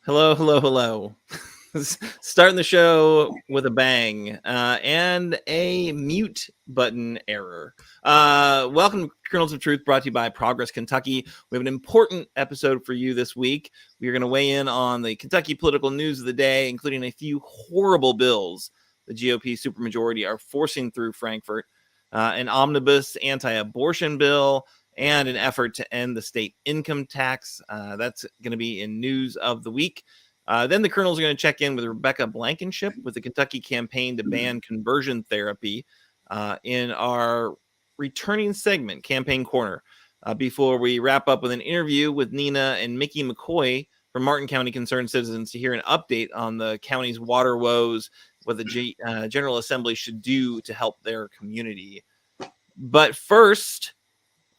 Hello, hello, hello. Starting the show with a bang and a mute button error. Welcome to Kernels of Truth, brought to you by Progress Kentucky. We have an important episode for you this week. We are going to weigh in on the Kentucky political news of the day, including a few horrible bills the GOP supermajority are forcing through Frankfort, an omnibus anti-abortion bill, and an effort to end the state income tax. That's going to be in news of the week. Then the Colonels are going to check in with Rebecca Blankenship with the Kentucky campaign to ban conversion therapy in our returning segment, Campaign Corner, before we wrap up with an interview with Nina and Mickey McCoy from Martin County Concerned Citizens to hear an update on the county's water woes, what the General Assembly should do to help their community. But first,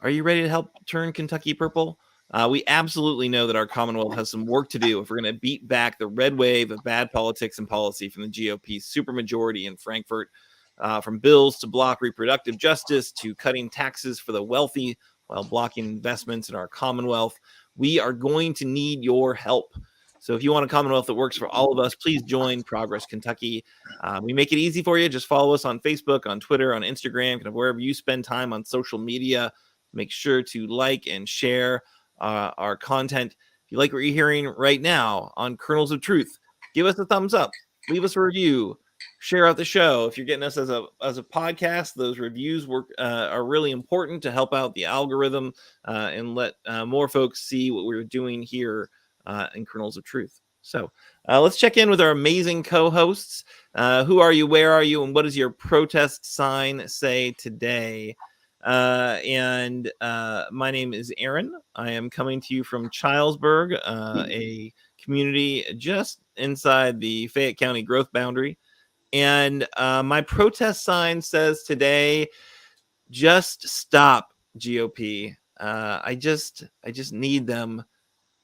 are you ready to help turn Kentucky purple? We absolutely know that our Commonwealth has some work to do if we're going to beat back the red wave of bad politics and policy from the GOP supermajority in Frankfort, from bills to block reproductive justice to cutting taxes for the wealthy while blocking investments in our Commonwealth. We are going to need your help. So if you want a Commonwealth that works for all of us, please join Progress Kentucky. We make it easy for you. Just follow us on Facebook, on Twitter, on Instagram, kind of wherever you spend time on social media. Make sure to like and share our content. If you like what you're hearing right now on Kernels of Truth, give us a thumbs up, leave us a review, share out the show. If you're getting us as a podcast, those reviews are really important to help out the algorithm and let more folks see what we're doing here in Kernels of Truth. So let's check in with our amazing co-hosts. Who are you? Where are you? And what does your protest sign say today? And my name is Aaron. I am coming to you from Chilesburg, a community just inside the Fayette County growth boundary. And my protest sign says today, just stop, GOP. I just need them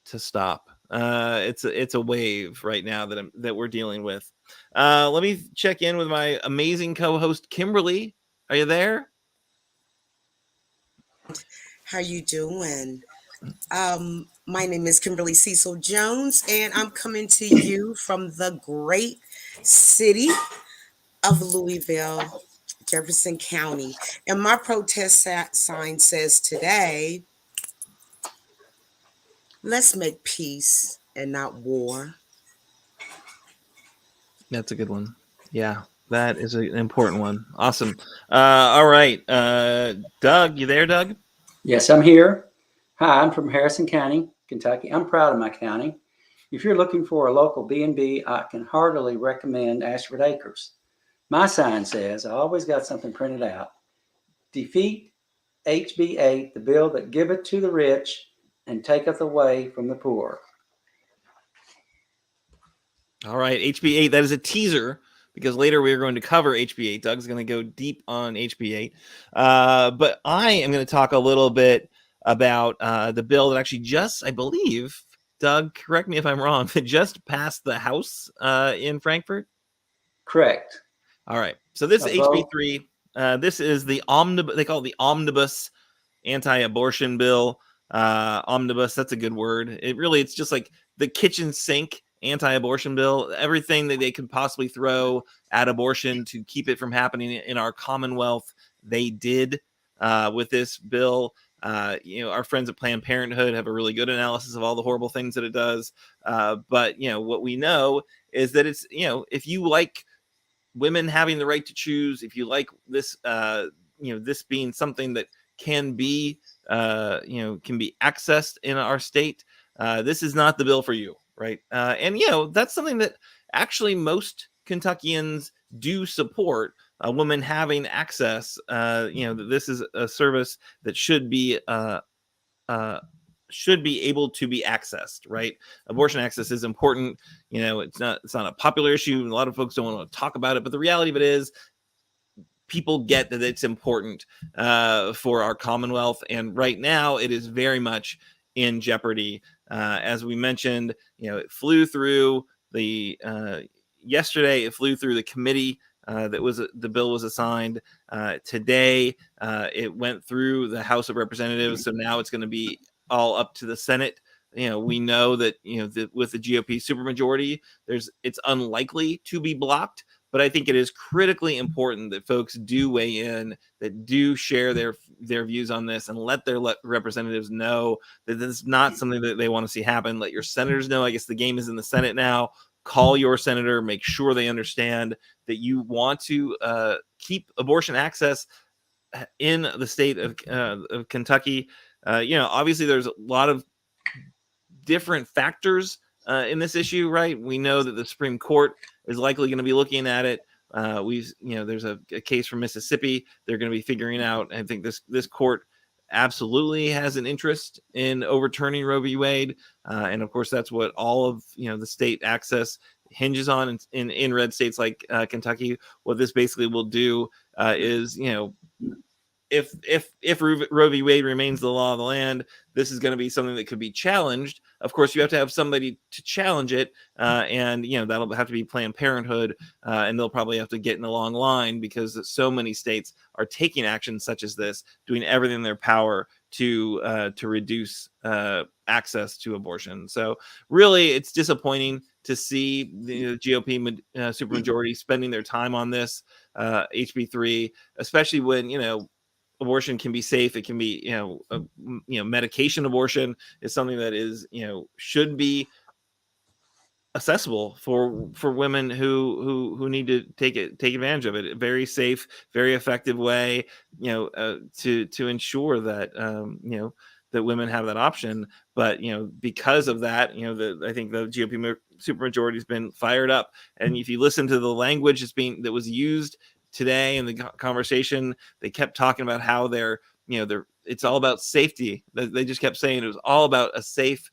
to stop. It's a wave right now that we're dealing with. Let me check in with my amazing co-host, Kimberly. Are you there? How you doing? My name is Kimberly Cecil Jones, and I'm coming to you from the great city of Louisville, Jefferson County. And my protest sign says today, let's make peace and not war. That's a good one. Yeah, that is an important one. Awesome. All right. Doug, you there, Doug? Yes, I'm here. Hi, I'm from Harrison County, Kentucky. I'm proud of my county. If you're looking for a local B&B, I can heartily recommend Ashford Acres. My sign says, I always got something printed out, defeat HB 8, the bill that giveth to the rich and taketh away from the poor. All right, HB 8, that is a teaser because later we're going to cover HB 8. Doug's going to go deep on HB 8. But I am going to talk a little bit about the bill that actually just, I believe, Doug, correct me if I'm wrong, that just passed the House in Frankfort? Correct. All right. So this is HB 3. This is the omnibus. They call it the omnibus anti-abortion bill. Omnibus, that's a good word. It's just like the kitchen sink anti-abortion bill. Everything that they could possibly throw at abortion to keep it from happening in our Commonwealth, they did with this bill. Our friends at Planned Parenthood have a really good analysis of all the horrible things that it does. But what we know is that it's, if you like women having the right to choose, if you like this, this being something that can be accessed in our state, this is not the bill for you, right? And that's something that actually most Kentuckians do support. A woman having access. This is a service that should be able to be accessed, right? Abortion access is important. It's not a popular issue. A lot of folks don't want to talk about it, but the reality of it is people get that it's important for our Commonwealth. And right now it is very much in jeopardy. As we mentioned, it flew through yesterday, it flew through the committee the bill was assigned. Today, it went through the House of Representatives. So now it's going to be all up to the Senate we know that with the GOP supermajority, it's unlikely to be blocked. But I think it is critically important that folks do weigh in, that do share their views on this, and let their representatives know that this is not something that they want to see happen. Let your senators know. I guess the game is in the Senate now. Call your senator, make sure they understand that you want to keep abortion access in the state of Kentucky. Obviously there's a lot of different factors in this issue, right? We know that the Supreme Court is likely going to be looking at it. There's a case from Mississippi. They're going to be figuring out. I think this court absolutely has an interest in overturning Roe v. Wade, and of course that's what all of the state access hinges on in red states like Kentucky. What this basically will do is if Roe v. Wade remains the law of the land, this is going to be something that could be challenged. Of course, you have to have somebody to challenge it, and that'll have to be Planned Parenthood, and they'll probably have to get in a long line because so many states are taking action such as this, doing everything in their power to reduce access to abortion. So really, it's disappointing to see the GOP supermajority spending their time on this HB3, especially when abortion can be safe. It can be, medication abortion is something that is, should be accessible for women who need to take advantage of it. A very safe, very effective way, to ensure that, that women have that option. But, because of that, I think the GOP supermajority has been fired up. And if you listen to the language that was used today in the conversation, they kept talking about how it's all about safety. They just kept saying it was all about a safe,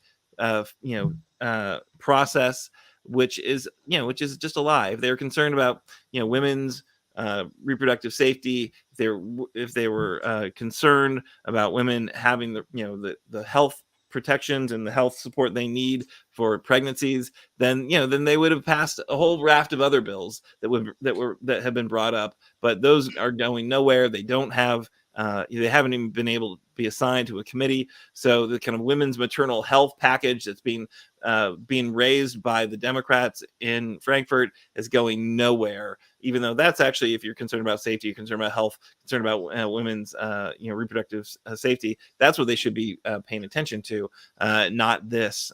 process, which is just a lie. If they're concerned about, women's reproductive safety, if they were concerned about women having the health protections and the health support they need for pregnancies, then they would have passed a whole raft of other bills that have been brought up. But those are going nowhere. They don't have they haven't even been able to be assigned to a committee. So the kind of women's maternal health package that's being raised by the Democrats in Frankfort is going nowhere, even though that's actually, if you're concerned about safety, you're concerned about health, concerned about women's reproductive safety, that's what they should be paying attention to, not this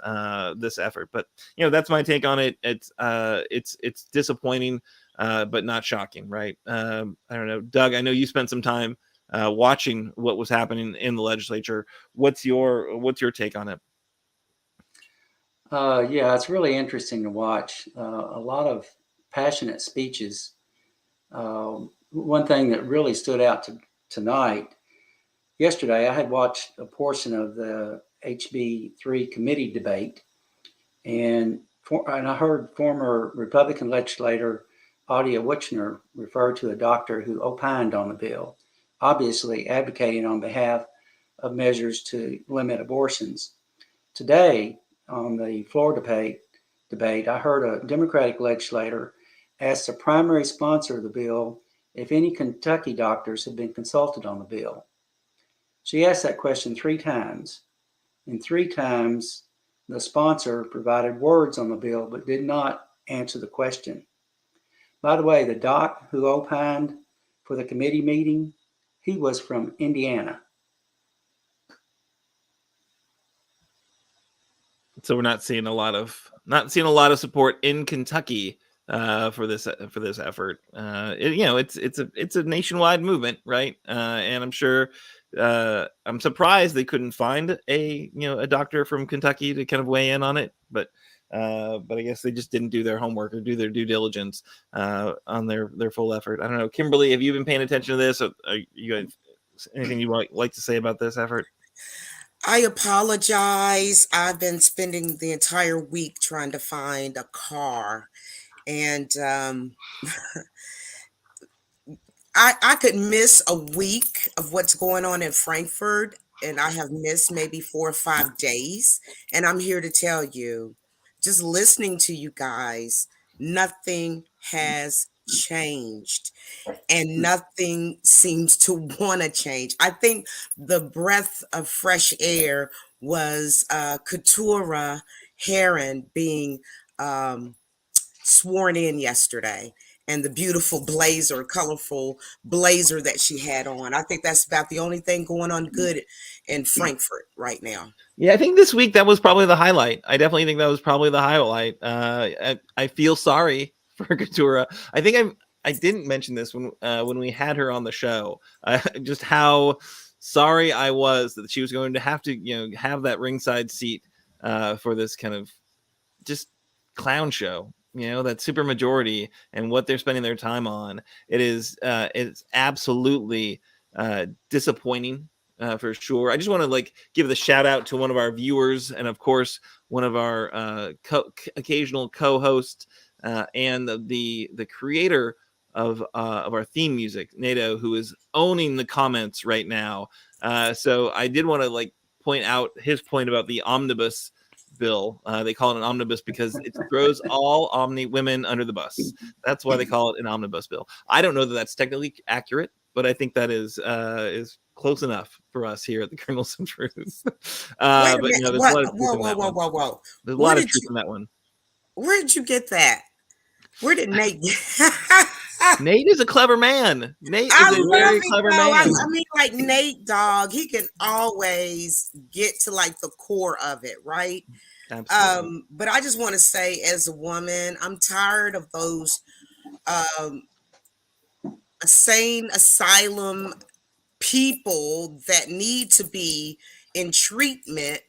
effort. But that's my take on it. It's disappointing, but not shocking, right? I don't know, Doug, I know you spent some time watching what was happening in the legislature. What's your take on it? Yeah, it's really interesting to watch. A lot of passionate speeches. One thing that really stood out tonight, yesterday, I had watched a portion of the HB3 committee debate, and I heard former Republican legislator Adia Witchner refer to a doctor who opined on the bill, obviously advocating on behalf of measures to limit abortions. Today, on the floor debate, I heard a Democratic legislator ask the primary sponsor of the bill if any Kentucky doctors had been consulted on the bill. She asked that question 3 times, and 3 times the sponsor provided words on the bill but did not answer the question. By the way, the doc who opined for the committee meeting, he was from Indiana. So we're not seeing a lot of support in Kentucky for this effort. It's a nationwide movement, right? And I'm sure I'm surprised they couldn't find a doctor from Kentucky to kind of weigh in on it, but I guess they just didn't do their homework or do their due diligence on their full effort. I don't know, Kimberly, have you been paying attention to this? Or are you guys, anything you like to say about this effort? I apologize. I've been spending the entire week trying to find a car, and I could miss a week of what's going on in Frankfurt, and I have missed maybe 4 or 5 days. And I'm here to tell you, just listening to you guys, nothing has changed, and nothing seems to want to change. I think the breath of fresh air was Keturah Heron being sworn in yesterday, and the beautiful blazer, colorful blazer that she had on. I think that's about the only thing going on good in Frankfort right now. Yeah, I think this week that was probably the highlight. I definitely think that was probably the highlight. I feel sorry for Katura. I think I didn't mention this when we had her on the show. Just how sorry I was that she was going to have to have that ringside seat for this kind of just clown show. That super majority and what they're spending their time on. It's absolutely disappointing. For sure. I just want to give the shout out to one of our viewers and of course one of our occasional co-hosts and the creator of our theme music, Nato, who is owning the comments right now. So I did want to point out his point about the omnibus bill. They call it an omnibus because it throws all omni women under the bus. That's why they call it an omnibus bill. I don't know that that's technically accurate, but I think that is close enough for us here at the Kernels of Truth. But there's a lot of truth in that one. Whoa. There's a lot of truth in that one. Where did you get that? Where did Nate get Nate is a clever man. Nate is a very clever man. I mean, Nate, dog, he can always get to the core of it, right? Absolutely. But I just want to say, as a woman, I'm tired of those insane asylum people that need to be in treatment,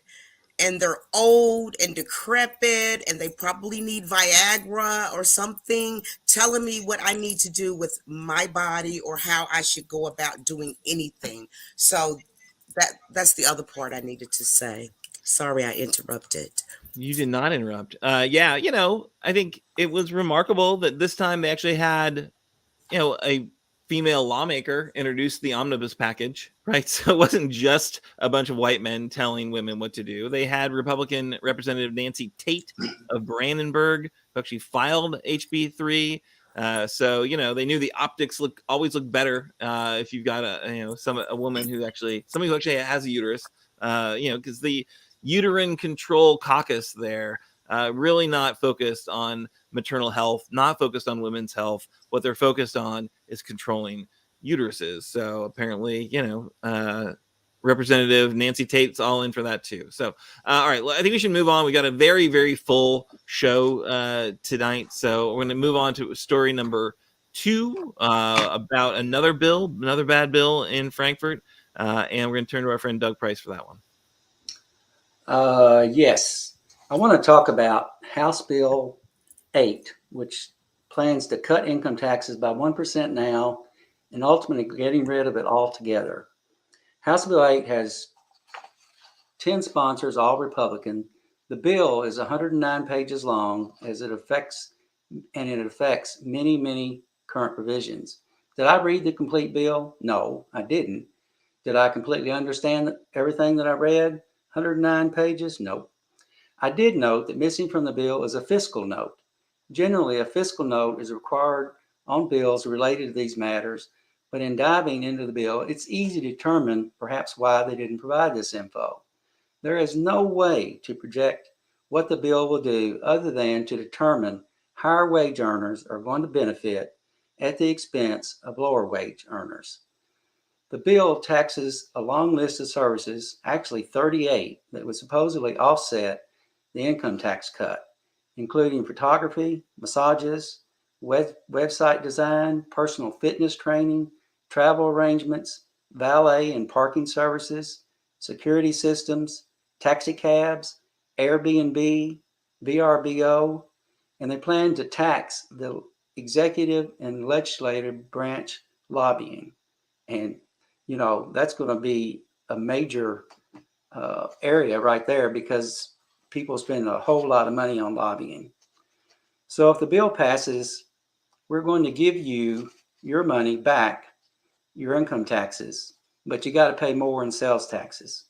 and they're old and decrepit and they probably need Viagra or something, telling me what I need to do with my body or how I should go about doing anything. So that's the other part I needed to say. Sorry I interrupted. You did not interrupt. Yeah, I think it was remarkable that this time they actually had a female lawmaker introduced the omnibus package, right? So it wasn't just a bunch of white men telling women what to do. They had Republican Representative Nancy Tate of Brandenburg, who actually filed HB 3. So they knew the optics always look better if you've got a woman somebody who actually has a uterus. Because the uterine control caucus there really not focused on maternal health, not focused on women's health. What they're focused on is controlling uteruses. So apparently, Representative Nancy Tate's all in for that too. So, all right, I think we should move on. We got a very, very full show tonight. So we're going to move on to story number 2 about another bad bill in Frankfort. And we're going to turn to our friend Doug Price for that one. Yes. I want to talk about House Bill 8, which plans to cut income taxes by 1% now and ultimately getting rid of it altogether. House Bill 8 has 10 sponsors, all Republican. The bill is 109 pages long it affects many, many current provisions. Did I read the complete bill? No, I didn't. Did I completely understand everything that I read? 109 pages? Nope. I did note that missing from the bill is a fiscal note. Generally, a fiscal note is required on bills related to these matters, but in diving into the bill, it's easy to determine perhaps why they didn't provide this info. There is no way to project what the bill will do other than to determine higher wage earners are going to benefit at the expense of lower wage earners. The bill taxes a long list of services, actually 38, that would supposedly offset the income tax cut, including photography, massages, website design, personal fitness training, travel arrangements, valet and parking services, security systems, taxi cabs, Airbnb, VRBO, and they plan to tax the executive and legislative branch lobbying. And, that's going to be a major area right there because people spend a whole lot of money on lobbying. So if the bill passes, we're going to give you your money back, your income taxes, but you got to pay more in sales taxes.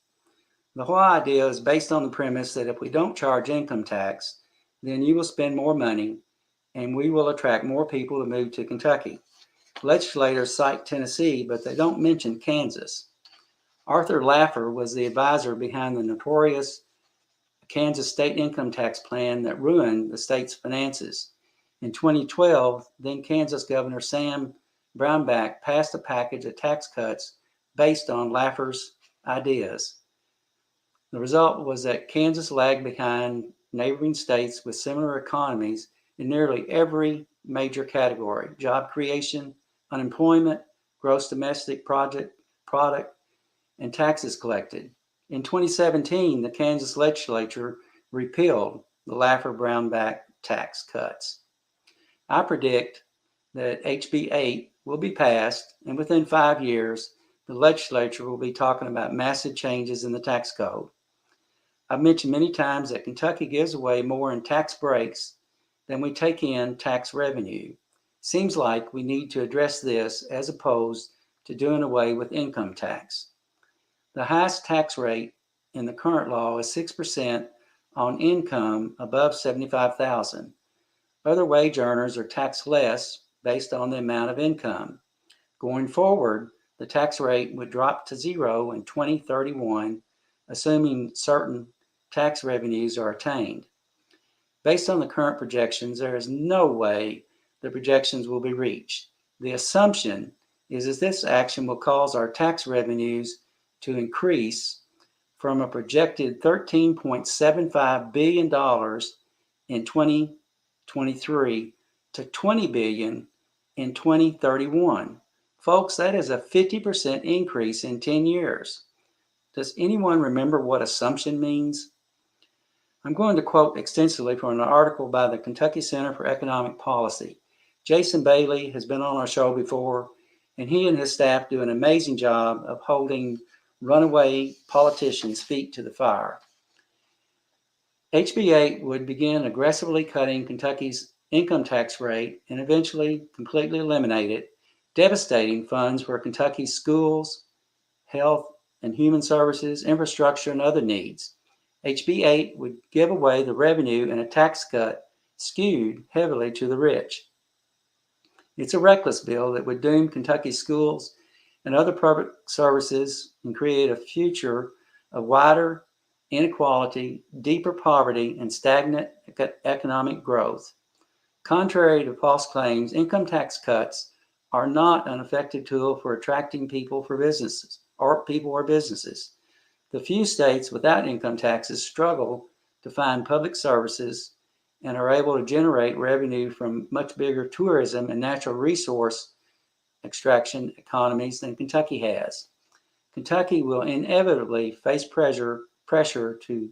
The whole idea is based on the premise that if we don't charge income tax, then you will spend more money and we will attract more people to move to Kentucky. Legislators cite Tennessee, but they don't mention Kansas. Arthur Laffer was the advisor behind the notorious Kansas state income tax plan that ruined the state's finances. In 2012, then Kansas Governor Sam Brownback passed a package of tax cuts based on Laffer's ideas. The result was that Kansas lagged behind neighboring states with similar economies in nearly every major category: job creation, unemployment, gross domestic product, and taxes collected. In 2017, the Kansas legislature repealed the Laffer-Brownback tax cuts. I predict that HB 8 will be passed, and within 5 years, the legislature will be talking about massive changes in the tax code. I've mentioned many times that Kentucky gives away more in tax breaks than we take in tax revenue. Seems like we need to address this as opposed to doing away with income tax. The highest tax rate in the current law is 6% on income above $75,000. Other wage earners are taxed less based on the amount of income. Going forward, the tax rate would drop to zero in 2031, assuming certain tax revenues are attained. Based on the current projections, there is no way the projections will be reached. The assumption is that this action will cause our tax revenues to increase from a projected $13.75 billion in 2023 to $20 billion in 2031. Folks, that is a 50% increase in 10 years. Does anyone remember what assumption means? I'm going to quote extensively from an article by the Kentucky Center for Economic Policy. Jason Bailey has been on our show before, and he and his staff do an amazing job of holding runaway politicians' feet to the fire. HB 8 would begin aggressively cutting Kentucky's income tax rate and eventually completely eliminate it, devastating funds for Kentucky's schools, health and human services, infrastructure, and other needs. HB 8 would give away the revenue in a tax cut skewed heavily to the rich. It's a reckless bill that would doom Kentucky schools and other public services and create a future of wider inequality, deeper poverty, and stagnant economic growth. Contrary to false claims, income tax cuts are not an effective tool for attracting people or businesses. The few states without income taxes struggle to find public services and are able to generate revenue from much bigger tourism and natural resource extraction economies than Kentucky has. Kentucky will inevitably face pressure to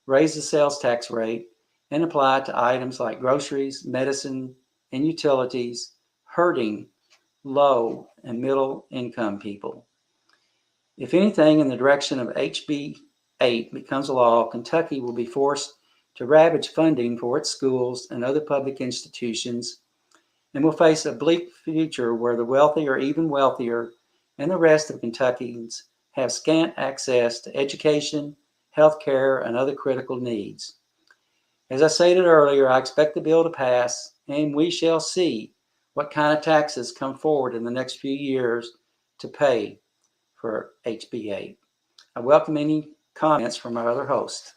raise the sales tax rate and apply it to items like groceries, medicine, and utilities, hurting low and middle income people. If anything in the direction of HB 8 becomes a law, Kentucky will be forced to ravage funding for its schools and other public institutions, and will face a bleak future where the wealthy are even wealthier and the rest of Kentuckians have scant access to education, health care, and other critical needs. As I stated earlier, I expect the bill to pass, and we shall see what kind of taxes come forward in the next few years to pay for HB 8. I welcome any comments from our other host.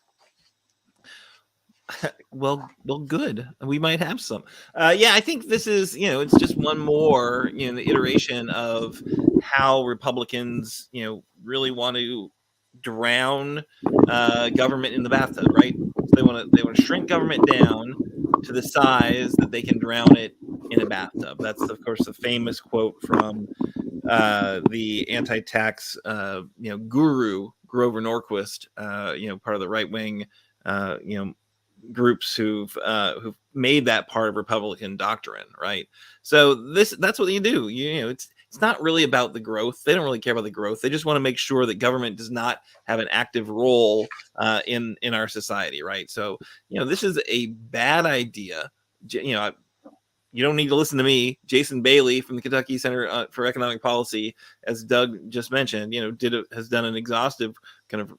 Well, good. We might have some. Yeah, I think this is, it's just one more, the iteration of how Republicans, really want to drown government in the bathtub, right? So they want to shrink government down to the size that they can drown it in a bathtub. That's, of course, the famous quote from the anti-tax, guru Grover Norquist, part of the right wing, groups who've made that part of Republican doctrine, right? So that's what you do. It's not really about the growth. They don't really care about the growth. They just want to make sure that government does not have an active role in our society, right? So this is a bad idea. You don't need to listen to me. Jason Bailey from the Kentucky Center for Economic Policy, as Doug just mentioned, has done an exhaustive kind of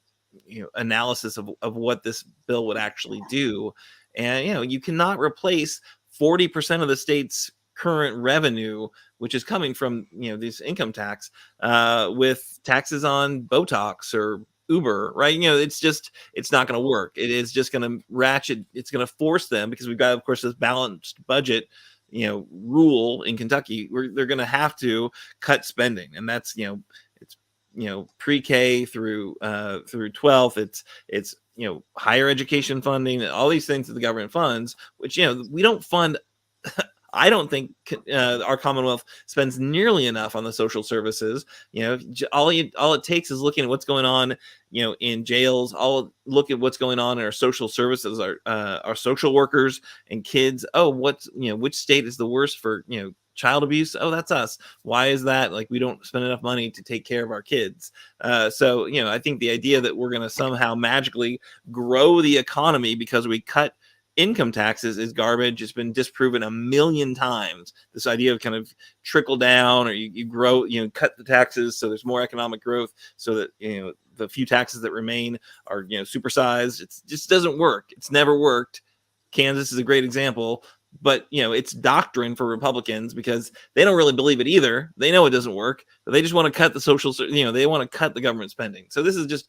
analysis of what this bill would actually do. And you cannot replace 40% of the state's current revenue, which is coming from this income tax, with taxes on Botox or Uber, right? It's not going to work. It is just going to ratchet. It's going to force them, because we've got, of course, this balanced budget rule in Kentucky, where they're going to have to cut spending, and that's it's pre-K through 12th. It's higher education funding, and all these things that the government funds, which we don't fund. I don't think our Commonwealth spends nearly enough on the social services. All it takes is looking at what's going on, in jails. I'll look at what's going on in our social services, our social workers and kids. Oh, which state is the worst for child abuse? Oh, that's us. Why is that? Like, we don't spend enough money to take care of our kids. So I think the idea that we're going to somehow magically grow the economy because we cut income taxes is garbage. It's been disproven a million times. This idea of kind of trickle down, or you grow, cut the taxes so there's more economic growth, so that the few taxes that remain are supersized. It just doesn't work. It's never worked. Kansas is a great example, but it's doctrine for Republicans, because they don't really believe it either. They know it doesn't work, but they just want to cut the social, they want to cut the government spending. So this is just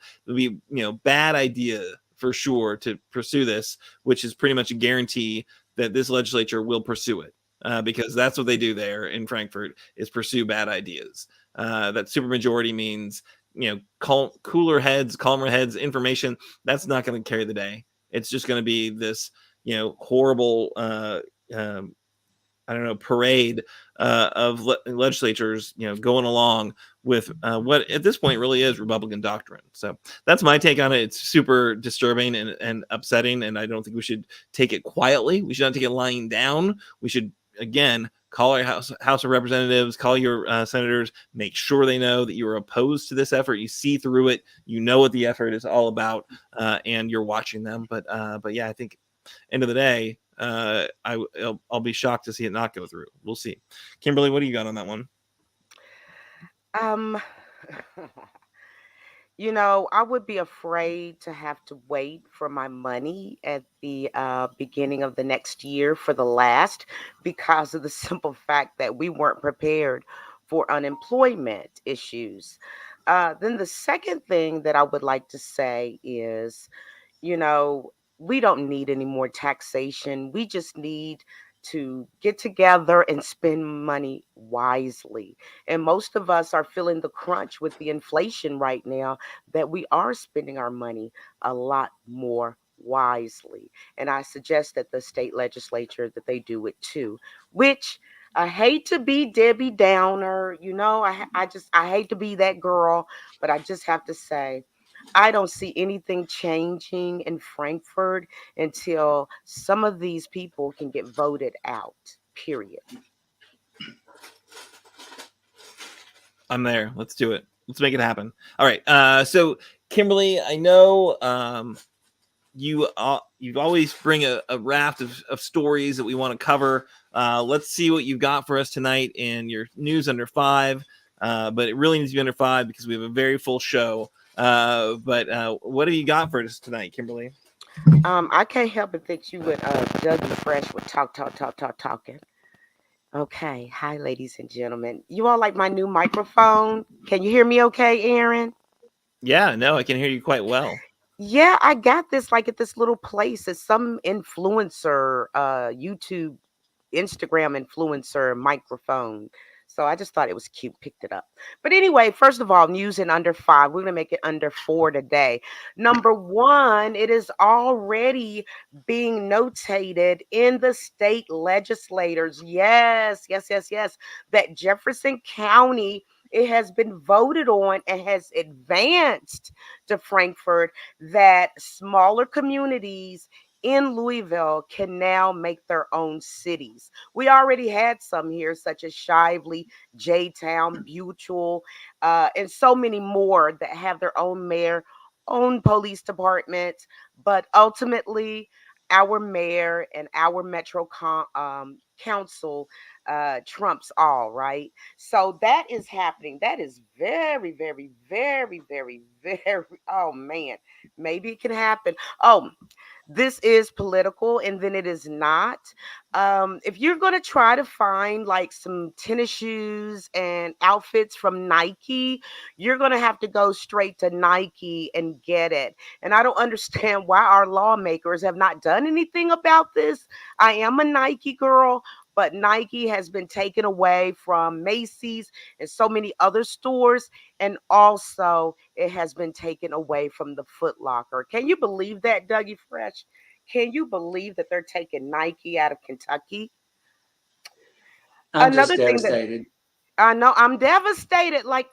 bad idea for sure to pursue this, which is pretty much a guarantee that this legislature will pursue it, because that's what they do there in Frankfort, is pursue bad ideas. That supermajority means cooler heads, calmer heads, information. That's not going to carry the day. It's just going to be this horrible parade of legislatures going along with what at this point really is Republican doctrine. So that's my take on it. It's super disturbing and upsetting, and I don't think we should take it quietly. We should not take it lying down. We should, again, call our House of Representatives, call your senators, make sure they know that you are opposed to this effort. You see through it, what the effort is all about, and you're watching them. But yeah, I think end of the day, I'll be shocked to see it not go through. We'll see. Kimberly, what do you got on that one? Um, I would be afraid to have to wait for my money at the beginning of the next year for the last, because of the simple fact that we weren't prepared for unemployment issues. Then the second thing that I would like to say is, you know, we don't need any more taxation. We just need to get together and spend money wisely. And most of us are feeling the crunch with the inflation right now, that we are spending our money a lot more wisely. And I suggest that the state legislature, that they do it too, which I hate to be Debbie Downer, I hate to be that girl, but I just have to say, I don't see anything changing in Frankfurt until some of these people can get voted out, period. I'm there. Let's do it. Let's make it happen. All right. So Kimberly, I know you always bring a raft of stories that we want to cover. Let's see what you've got for us tonight in your news under 5. But it really needs to be under 5 because we have a very full show. But what have you got for us tonight, Kimberly? I can't help but think you would Doug Fresh would talking. Okay. Hi, ladies and gentlemen. You all like my new microphone? Can you hear me okay, Aaron? Yeah, no, I can hear you quite well. Yeah, I got this like at this little place. It's some influencer, YouTube, Instagram influencer microphone. So I just thought it was cute, picked it up. But anyway, first of all, news in under 5. We're going to make it under 4 today. Number 1, it is already being notated in the state legislators. Yes, yes, yes, yes. That Jefferson County, it has been voted on and has advanced to Frankfort that smaller communities in Louisville can now make their own cities. We already had some here, such as Shively, J-Town, Butyl, and so many more that have their own mayor, own police departments. But ultimately, our mayor and our Council trumps all, right? So that is happening. That is very, very, very, very, very, oh man, maybe it can happen. Oh, this is political and then it is not. If you're going to try to find like some tennis shoes and outfits from Nike, you're going to have to go straight to Nike and get it. And I don't understand why our lawmakers have not done anything about this. I am a Nike girl, but Nike has been taken away from Macy's and so many other stores. And also, it has been taken away from the Foot Locker. Can you believe that, Dougie Fresh? Can you believe that they're taking Nike out of Kentucky? I'm just Another thing that devastated. I know, I'm devastated. Like,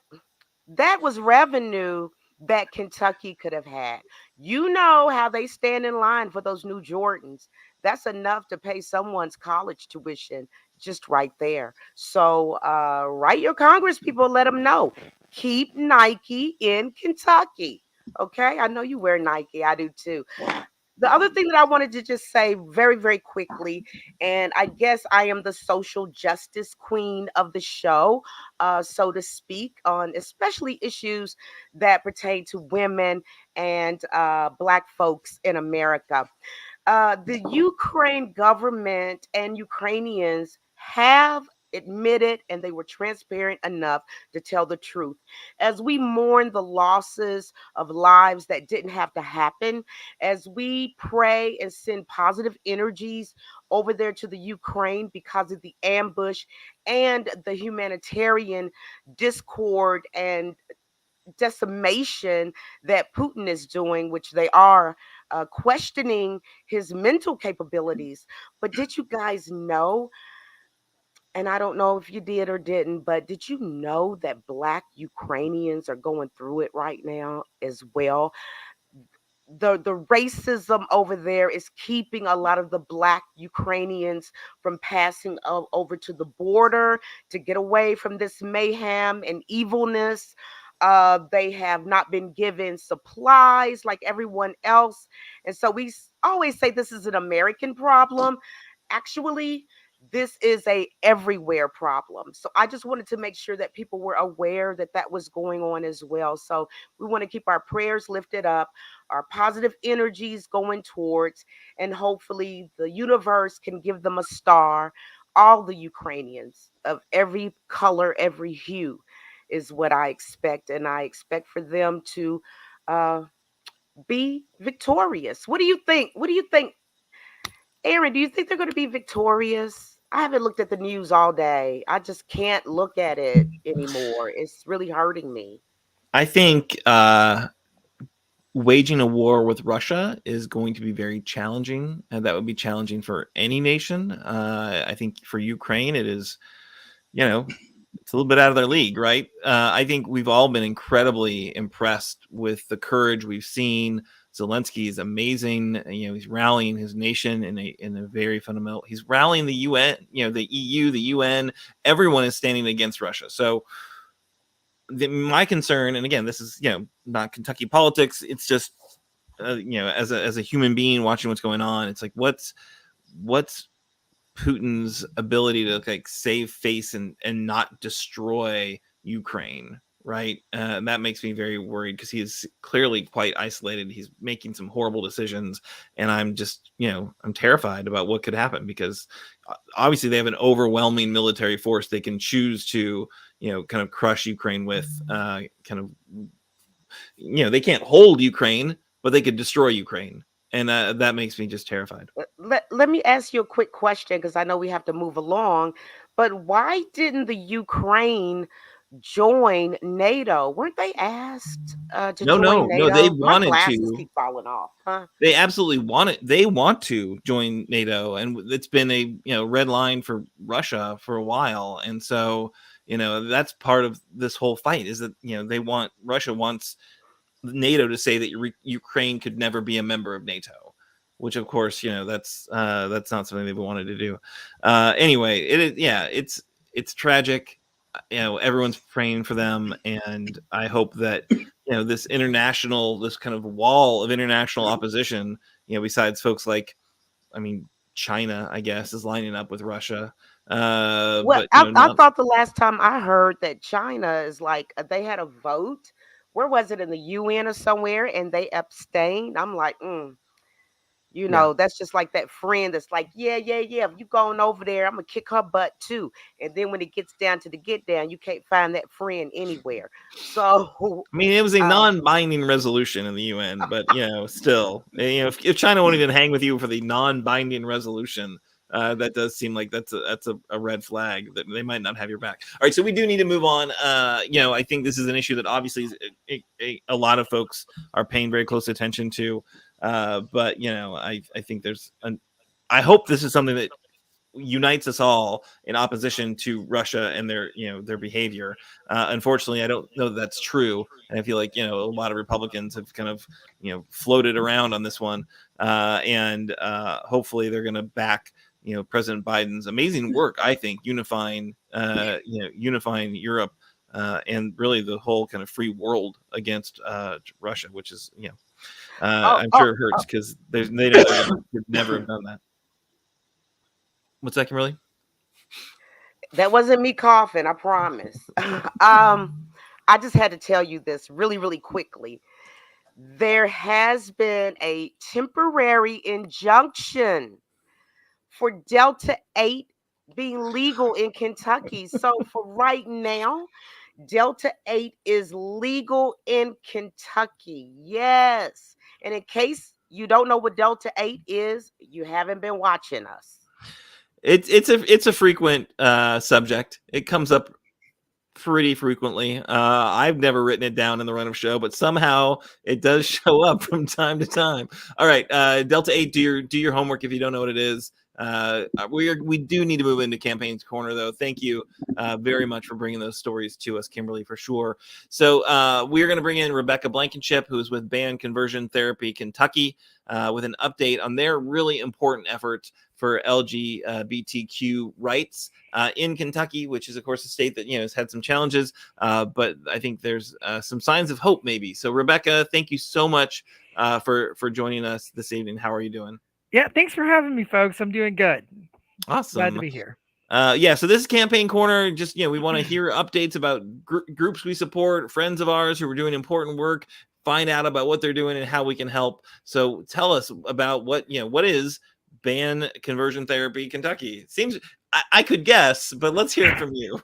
that was revenue that Kentucky could have had. You know how they stand in line for those new Jordans. That's enough to pay someone's college tuition just right there. So, write your Congress people, let them know. Keep Nike in Kentucky. Okay, I know you wear Nike. I do too. The other thing that I wanted to just say very, very quickly, and I guess I am the social justice queen of the show, so to speak, on especially issues that pertain to women and Black folks in America. The Ukraine government and Ukrainians have admitted and they were transparent enough to tell the truth. As we mourn the losses of lives that didn't have to happen, as we pray and send positive energies over there to the Ukraine because of the ambush and the humanitarian discord and decimation that Putin is doing, which they are questioning his mental capabilities. But did you guys know? And I don't know if you did or didn't, but did you know that Black Ukrainians are going through it right now as well? The racism over there is keeping a lot of the Black Ukrainians from passing over to the border to get away from this mayhem and evilness. They have not been given supplies like everyone else, and so we always say this is an American problem. Actually, this is a everywhere problem. So I just wanted to make sure that people were aware that that was going on as well. So we want to keep our prayers lifted up, our positive energies going towards, and hopefully the universe can give them a star. All the Ukrainians of every color, every hue is what I expect. And I expect for them to uh, be victorious. What do you think? What do you think, Aaron? Do you think they're going to be victorious? I haven't looked at the news all day. I just can't look at it anymore. It's really hurting me. I think waging a war with Russia is going to be very challenging, and that would be challenging for any nation. I think for Ukraine, it is, it's a little bit out of their league, right? I think we've all been incredibly impressed with the courage we've seen. Zelensky is amazing. He's rallying his nation in a very fundamental. He's rallying the UN, the EU, the UN. Everyone is standing against Russia. So my concern, and again, this is not Kentucky politics. It's just as a human being watching what's going on. It's like what's Putin's ability to like save face and not destroy Ukraine, right? That makes me very worried because he is clearly quite isolated. He's making some horrible decisions, and I'm just, I'm terrified about what could happen because obviously they have an overwhelming military force they can choose to, kind of crush Ukraine with. They can't hold Ukraine, but they could destroy Ukraine. And that makes me just terrified. Let me ask you a quick question because I know we have to move along. But why didn't the Ukraine join NATO? Weren't they asked to join No, they NATO? My wanted glasses to. keep falling off. Huh? They absolutely want it. They want to join NATO, and it's been a red line for Russia for a while. And so that's part of this whole fight is that Russia wants NATO to say that Ukraine could never be a member of NATO, which of course that's not something they've wanted to do. Anyway, it's tragic. Everyone's praying for them, and I hope that this kind of wall of international opposition, besides folks like, China, I guess, is lining up with Russia. Well, But I thought the last time I heard that China is like they had a vote. Where was it, in the UN or somewhere, and they abstained? I'm like, yeah. that's just like that friend that's like, yeah, yeah, yeah. If you going over there, I'm gonna kick her butt too. And then when it gets down to the get down, you can't find that friend anywhere. So, I mean, it was a um, non-binding resolution in the UN, but still, if China won't even hang with you for the non-binding resolution, that does seem like that's a red flag that they might not have your back. All right, so we do need to move on. I think this is an issue that obviously a lot of folks are paying very close attention to, but I think I hope this is something that unites us all in opposition to Russia and their behavior. Unfortunately, I don't know that that's true, and I feel like a lot of Republicans have kind of floated around on this one, and hopefully they're going to back President Biden's amazing work. I think unifying Europe and really the whole kind of free world against Russia, which is oh, I'm oh, sure it hurts because they know they would never have done that. What's that, Kimberly? that wasn't me coughing. I promise. I just had to tell you this really, really quickly. There has been a temporary injunction for Delta 8 being legal in Kentucky. So for right now, Delta 8 is legal in Kentucky. Yes. And in case you don't know what Delta 8 is, you haven't been watching us. It's a frequent subject. It comes up pretty frequently. I've never written it down in the run of show, but somehow it does show up from time to time. All right, Delta 8, do your homework if you don't know what it is. We do need to move into Campaign's Corner, though. Thank you very much for bringing those stories to us, Kimberly, for sure. So we're going to bring in Rebecca Blankenship, who's with Band Conversion Therapy Kentucky, with an update on their really important efforts for LGBTQ rights in Kentucky, which is, of course, a state that has had some challenges, but I think there's some signs of hope, maybe. So, Rebecca, thank you so much for joining us this evening. How are you doing? Yeah, thanks for having me, folks. I'm doing good. Awesome. Glad to be here. So this is Campaign Corner. Just we want to hear updates about groups we support, friends of ours who are doing important work, find out about what they're doing and how we can help. So tell us about what is Band Conversion Therapy Kentucky. Seems I could guess, but let's hear it from you.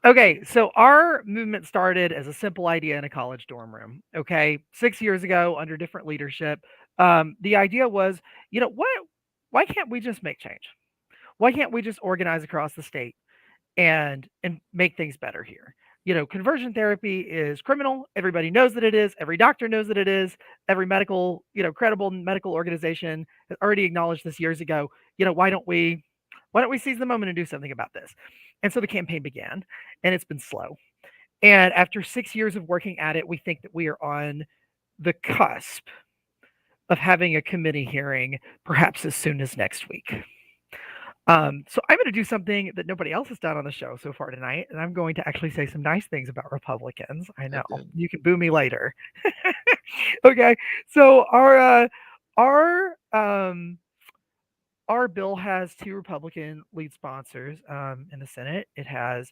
Okay, so our movement started as a simple idea in a college dorm room. Okay, 6 years ago under different leadership. The idea was, why can't we just make change? Why can't we just organize across the state and make things better here? Conversion therapy is criminal. Everybody knows that it is. Every doctor knows that it is. Every medical, credible medical organization has already acknowledged this years ago. Why don't we seize the moment and do something about this? And so the campaign began, and it's been slow. And after 6 years of working at it, we think that we are on the cusp of having a committee hearing, perhaps as soon as next week. So I'm going to do something that nobody else has done on the show so far tonight, and I'm going to actually say some nice things about Republicans. I know you can boo me later. Okay, so our bill has 2 Republican lead sponsors in the Senate. It has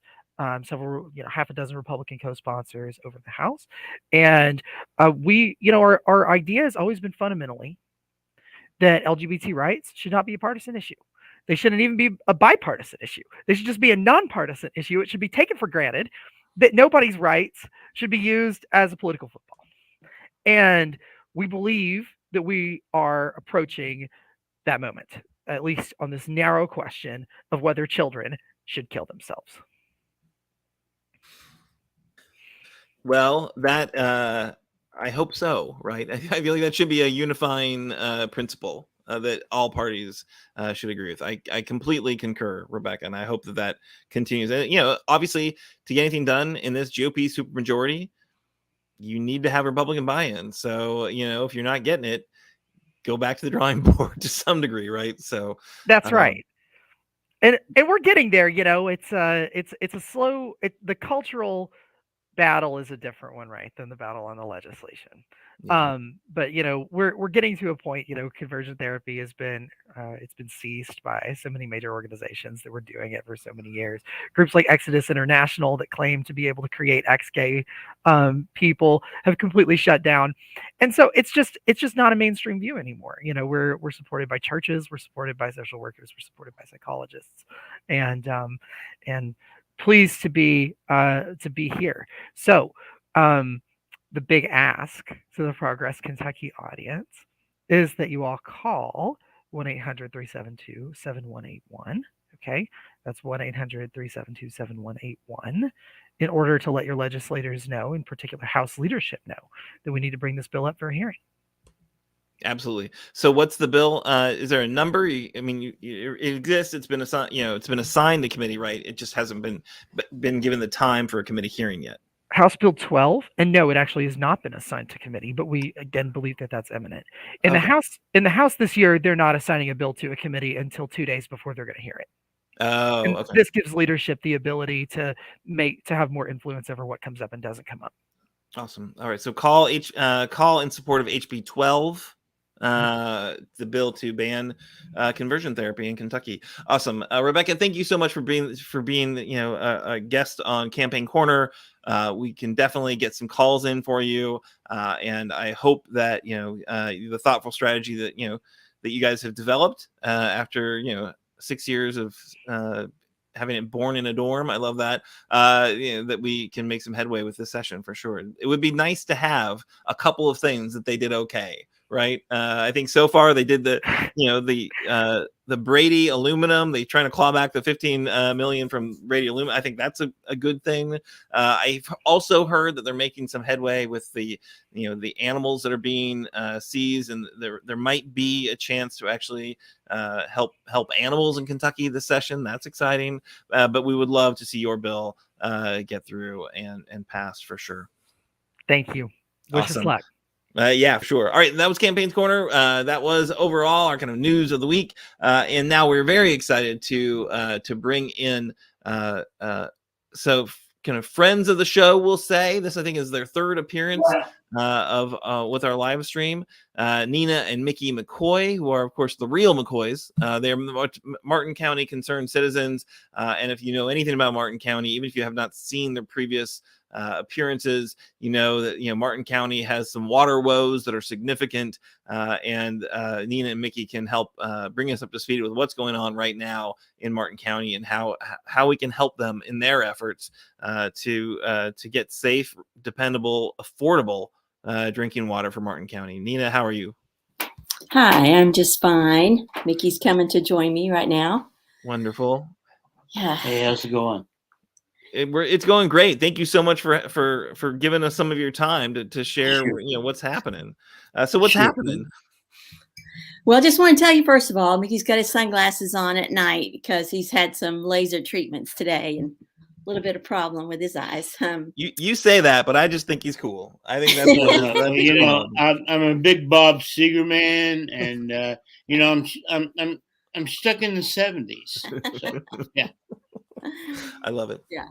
several, half a dozen Republican co-sponsors over the House, and our idea has always been fundamentally that LGBT rights should not be a partisan issue. They shouldn't even be a bipartisan issue. They should just be a nonpartisan issue. It should be taken for granted that nobody's rights should be used as a political football. And we believe that we are approaching that moment, at least on this narrow question of whether children should kill themselves. Well, that I hope so, right? I feel like that should be a unifying principle that all parties should agree with. I completely concur, Rebecca, and I hope that continues. And, obviously, to get anything done in this GOP supermajority, you need to have Republican buy-in. So, if you're not getting it, go back to the drawing board to some degree, right? So that's right. And we're getting there. It's a slow. The cultural battle is a different one, right, than the battle on the legislation. Yeah. But we're getting to a point. Conversion therapy has been it's been ceased by so many major organizations that were doing it for so many years. Groups like Exodus International that claim to be able to create ex-gay people have completely shut down, and so it's just not a mainstream view anymore. We're supported by churches, we're supported by social workers, we're supported by psychologists, and pleased to be here. So the big ask to the Progress Kentucky audience is that you all call 1-800-372-7181. Okay, that's 1-800-372-7181 in order to let your legislators know, in particular House leadership know, that we need to bring this bill up for a hearing. Absolutely. So what's the bill? Is there a number? It exists. It's been assigned. It's been assigned to committee, right? It just hasn't been given the time for a committee hearing yet. House Bill 12, and no, it actually has not been assigned to committee, but we again believe that that's imminent. In the House this year, they're not assigning a bill to a committee until 2 days before they're going to hear it. Oh, and okay. This gives leadership the ability to have more influence over what comes up and doesn't come up. Awesome. All right. So call in support of HB 12. The bill to ban conversion therapy in Kentucky. Awesome. Rebecca, thank you so much for being a guest on Campaign Corner. We can definitely get some calls in for you, and I hope that the thoughtful strategy that you guys have developed after 6 years of having it born in a dorm. I love that. That we can make some headway with this session for sure. It would be nice to have a couple of things that they did okay. Right. I think so far they did the Brady aluminum. They trying to claw back the 15 million from Brady aluminum. I think that's a good thing. I've also heard that they're making some headway with the animals that are being seized, and there might be a chance to actually help animals in Kentucky this session. That's exciting. But we would love to see your bill get through and pass for sure. Thank you. Wish us luck. Yeah, sure. All right, that was Campaigns Corner. That was overall our kind of news of the week, and now we're very excited to bring in so kind of friends of the show. We'll say this, I think, is their third appearance of with our live stream. Nina and Mickey McCoy, who are of course the real McCoys. They're Martin County concerned citizens, and if you know anything about Martin County, even if you have not seen their previous appearances, that Martin County has some water woes that are significant, and Nina and Mickey can help bring us up to speed with what's going on right now in Martin County and how we can help them in their efforts to get safe, dependable, affordable drinking water for Martin County. Nina, how are you? Hi, I'm just fine. Mickey's coming to join me right now. Wonderful. Yeah. Hey, how's it going? It's going great. Thank you so much for giving us some of your time to share what's happening. So what's happening? Well, I just want to tell you, first of all, Mickey's got his sunglasses on at night because he's had some laser treatments today and a little bit of problem with his eyes. You say that, but I just think he's cool. I think that's I'm a big Bob Seger man, and I'm stuck in the 70s. So, yeah. I love it. Yeah.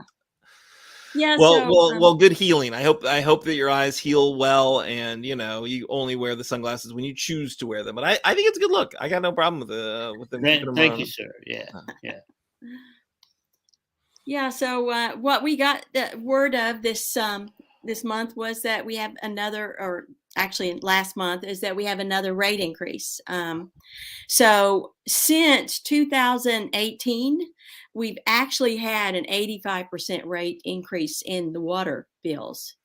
Yeah. Well, good healing. I hope that your eyes heal well, and you only wear the sunglasses when you choose to wear them. But I think it's a good look. I got no problem with them. Thank you, sir. Yeah. Yeah. Yeah. So what we got the word of this month was that we have another, or actually last month, is that we have another rate increase. So since 2018, we've actually had an 85% rate increase in the water bills.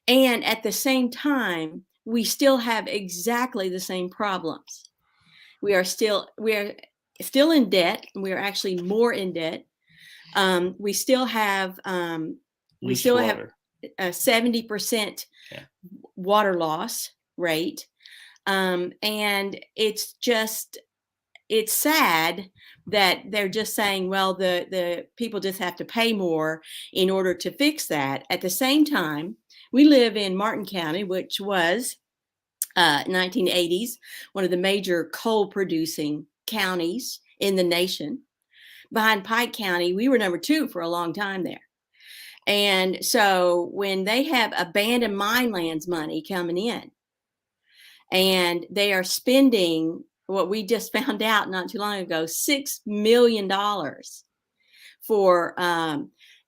And at the same time, we still have exactly the same problems. We are still in debt. We are actually more in debt. We still have a 70% water loss rate. And it's sad that they're just saying, well, the people just have to pay more in order to fix that. At the same time, we live in Martin County, which was 1980s, one of the major coal producing counties in the nation. Behind Pike County, we were number 2 for a long time there. And so when they have abandoned mine lands money coming in, and they are spending what we just found out not too long ago, $6 million for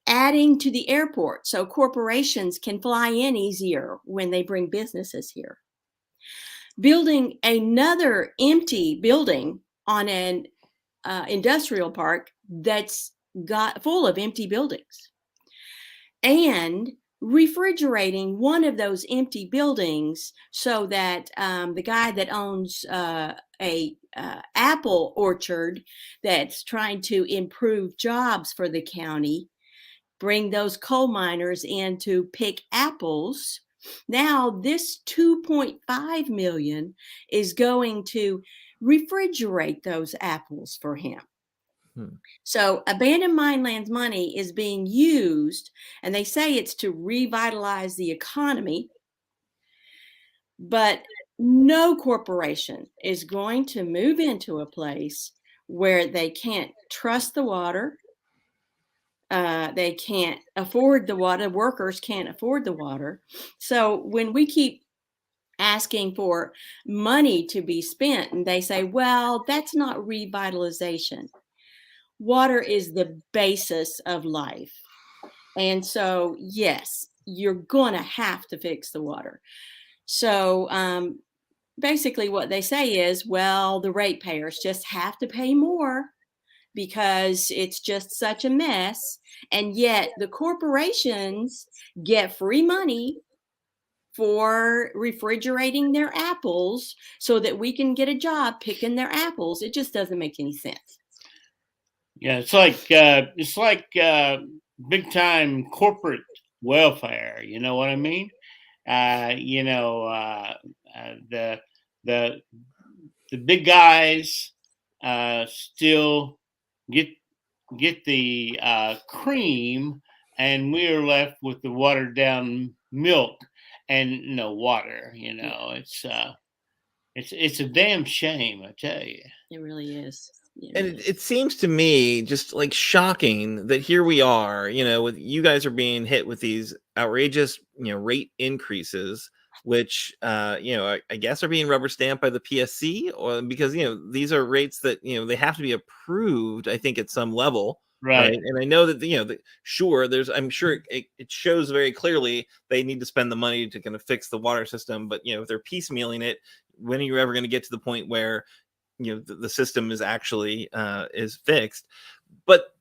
adding to the airport so corporations can fly in easier when they bring businesses here. Building another empty building on an industrial park that's got full of empty buildings, and refrigerating one of those empty buildings so that the guy that owns a apple orchard that's trying to improve jobs for the county, bring those coal miners in to pick apples. Now this 2.5 million is going to refrigerate those apples for him. So abandoned mine lands money is being used, and they say it's to revitalize the economy, but no corporation is going to move into a place where they can't trust the water. They can't afford the water. Workers can't afford the water. So when we keep asking for money to be spent, and they say, well, that's not revitalization. Water is the basis of life. And so, yes, you're going to have to fix the water. So basically what they say is, well, the ratepayers just have to pay more because it's just such a mess. And yet the corporations get free money for refrigerating their apples so that we can get a job picking their apples. It just doesn't make any sense. Yeah, it's like big time corporate welfare. You know what I mean? The big guys still get the cream, and we're left with the watered down milk and no water. You know, it's a damn shame, I tell you. It really is. And it seems to me just like shocking that here we are, with you guys are being hit with these outrageous, rate increases, which, I guess are being rubber stamped by the PSC, or because, these are rates that, they have to be approved, I think, at some level. Right. And I know that, sure, I'm sure it shows very clearly they need to spend the money to kind of fix the water system. But, if they're piecemealing it, when are you ever going to get to the point where the system is actually is fixed? But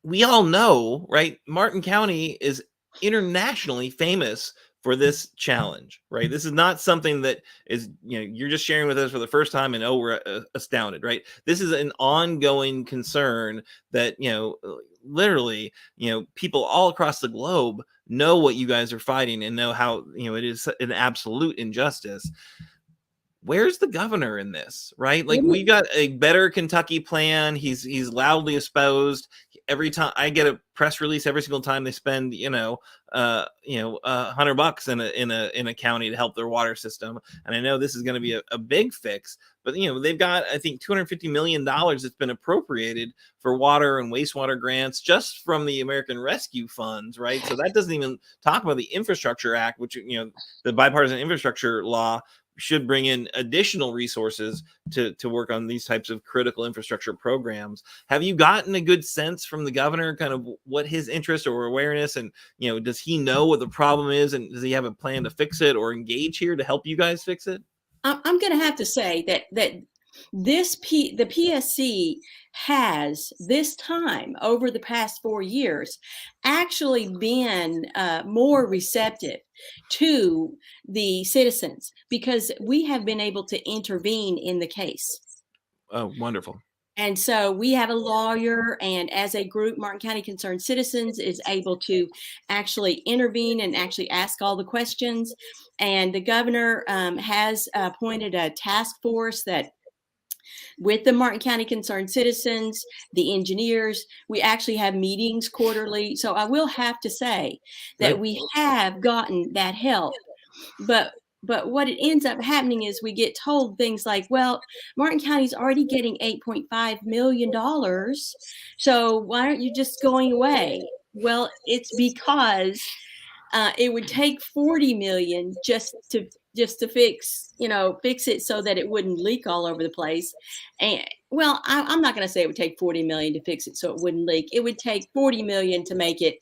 we all know, right? Martin County is internationally famous for this challenge, right? This is not something that is, you're just sharing with us for the first time and we're astounded, right? This is an ongoing concern that, literally, people all across the globe know what you guys are fighting and know how, it is an absolute injustice. Where's the governor in this, right? Like, we got a better Kentucky plan. He's loudly espoused. Every time I get a press release, every single time they spend, $100 in a county to help their water system. And I know this is going to be a big fix, but they've got, I think, $250 million that's been appropriated for water and wastewater grants just from the American Rescue Funds, right? So that doesn't even talk about the Infrastructure Act, which, the bipartisan infrastructure law should bring in additional resources to work on these types of critical infrastructure programs. Have you gotten a good sense from the governor kind of what his interest or awareness, and does he know what the problem is, and does he have a plan to fix it or engage here to help you guys fix it? I'm going to have to say that the PSC has this time over the past 4 years actually been more receptive to the citizens because we have been able to intervene in the case. Oh, wonderful. And so we have a lawyer, and as a group, Martin County Concerned Citizens is able to actually intervene and actually ask all the questions. And the governor has appointed a task force that, with the Martin County Concerned Citizens, the engineers, we actually have meetings quarterly. So I will have to say that we have gotten that help. But what it ends up happening is we get told things like, well, Martin County's already getting $8.5 million. So why aren't you just going away? Well, it's because it would take 40 million just to fix it so that it wouldn't leak all over the place. And well, I'm not going to say it would take 40 million to fix it so it wouldn't leak. It would take 40 million to make it,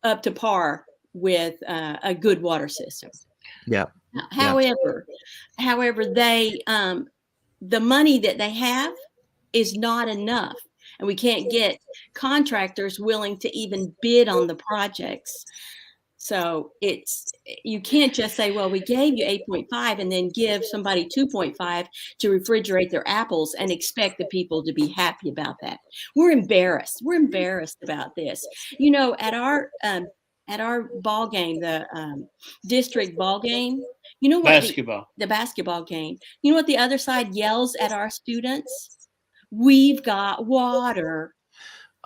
up to par with a good water system. Yeah. However, they the money that they have is not enough, and we can't get contractors willing to even bid on the projects. So you can't just say, well, we gave you 8.5 and then give somebody 2.5 to refrigerate their apples and expect the people to be happy about that. We're embarrassed. We're embarrassed about this. At our ball game, the district ball game, you know what? The basketball game. You know what the other side yells at our students? We've got water.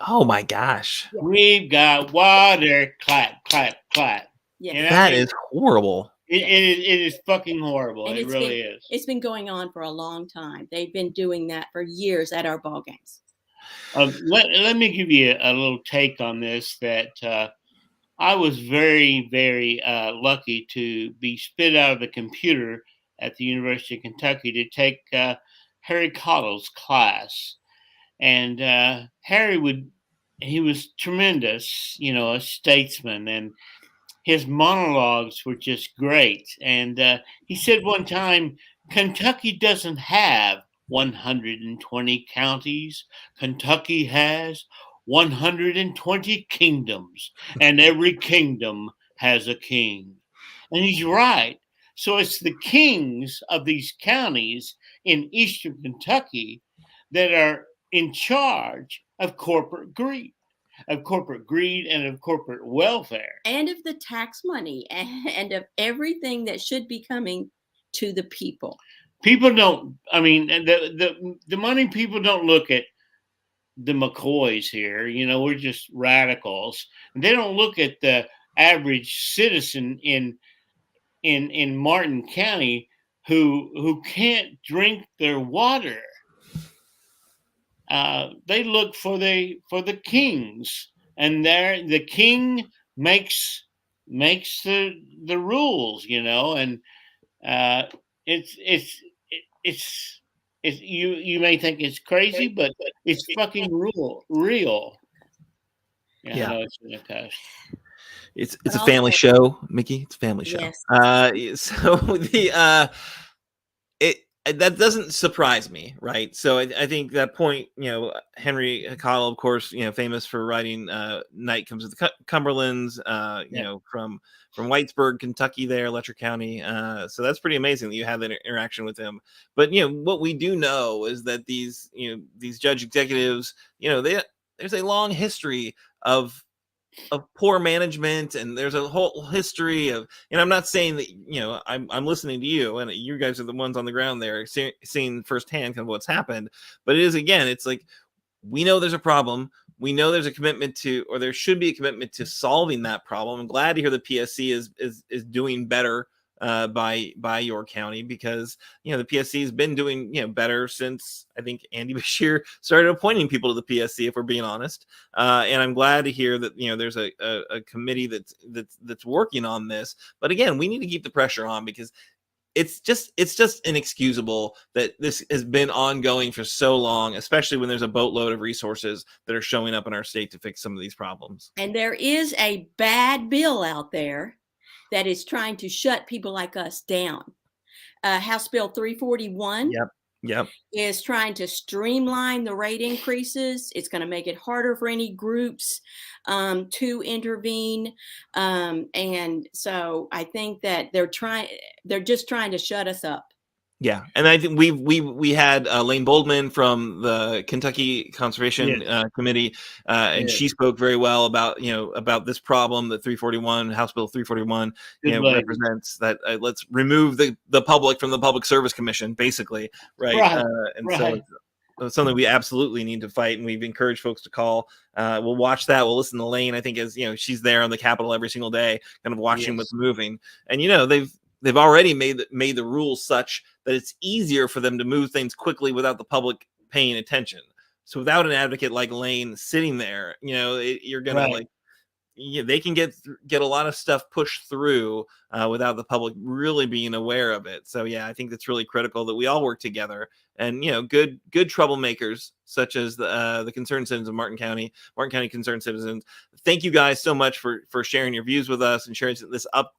Oh my gosh. Yeah. We've got water. Clap, clap, clap. Yeah. That is horrible. It is fucking horrible. And it really is. It's been going on for a long time. They've been doing that for years at our ball games. Let me give you a little take on this. That I was very, very lucky to be spit out of the computer at the University of Kentucky to take Harry Cottle's class. And Harry he was tremendous, a statesman, and his monologues were just great. And he said one time, Kentucky doesn't have 120 counties. Kentucky has 120 kingdoms, and every kingdom has a king. And he's right. So it's the kings of these counties in eastern Kentucky that are in charge of corporate greed. Of corporate greed and of corporate welfare. And of the tax money and of everything that should be coming to the people. People don't, the money people don't look at the McCoys here. We're just radicals. And they don't look at the average citizen in Martin County who can't drink their water. They look for the kings, and the king makes the rules, and you may think it's crazy, but it's fucking real. Yeah. It's in a test. It's a family show, Mickey. It's a family show. Yes. So that doesn't surprise me, right? So I think that point, Henry Cottle, of course, famous for writing Night Comes to the Cumberlands, from Whitesburg, Kentucky, there, Letcher County. So that's pretty amazing that you have that interaction with him. But what we do know is that these judge executives, there's a long history of poor management, and there's a whole history of, and I'm not saying that, I'm listening to you, and you guys are the ones on the ground there seeing firsthand kind of what's happened. But it is, again, it's like, we know there's a problem. We know there's a commitment to, or there should be a commitment to solving that problem. I'm glad to hear the PSC is doing better by York County, because the PSC has been doing better since I think Andy Bashir started appointing people to the PSC, if we're being honest. And I'm glad to hear that there's a committee that's working on this. But again, we need to keep the pressure on, because it's just inexcusable that this has been ongoing for so long, especially when there's a boatload of resources that are showing up in our state to fix some of these problems. And there is a bad bill out there that is trying to shut people like us down. House Bill 341 is trying to streamline the rate increases. It's going to make it harder for any groups to intervene. And so I think that they're just trying to shut us up. Yeah, and I think we had Lane Boldman from the Kentucky Conservation Committee, and she spoke very well about about this problem that 341, House Bill 341, represents. That let's remove the public from the Public Service Commission, basically, right? So it's something we absolutely need to fight, and we've encouraged folks to call. We'll watch that. We'll listen to Lane. I think as she's there on the Capitol every single day, kind of watching what's moving, and they've already made the rules such that it's easier for them to move things quickly without the public paying attention. So without an advocate like Lane sitting there, you're gonna Right. like, they can get a lot of stuff pushed through without the public really being aware of it. So yeah, I think that's really critical that we all work together. And good troublemakers such as the concerned citizens of Martin County concerned citizens. Thank you guys so much for sharing your views with us and sharing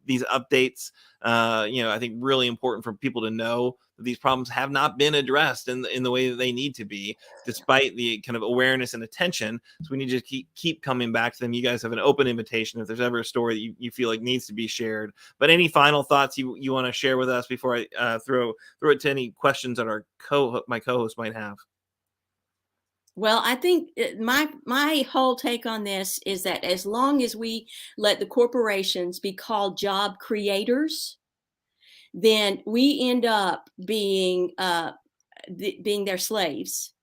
these updates. I think really important for people to know that these problems have not been addressed in the way that they need to be, despite the kind of awareness and attention. So we need to keep coming back to them. You guys have an open invitation if there's ever a story that you feel like needs to be shared. But any final thoughts you want to share with us before I throw it to any questions that my co-host might have? Well, I think my whole take on this is that as long as we let the corporations be called job creators, then we end up being their slaves,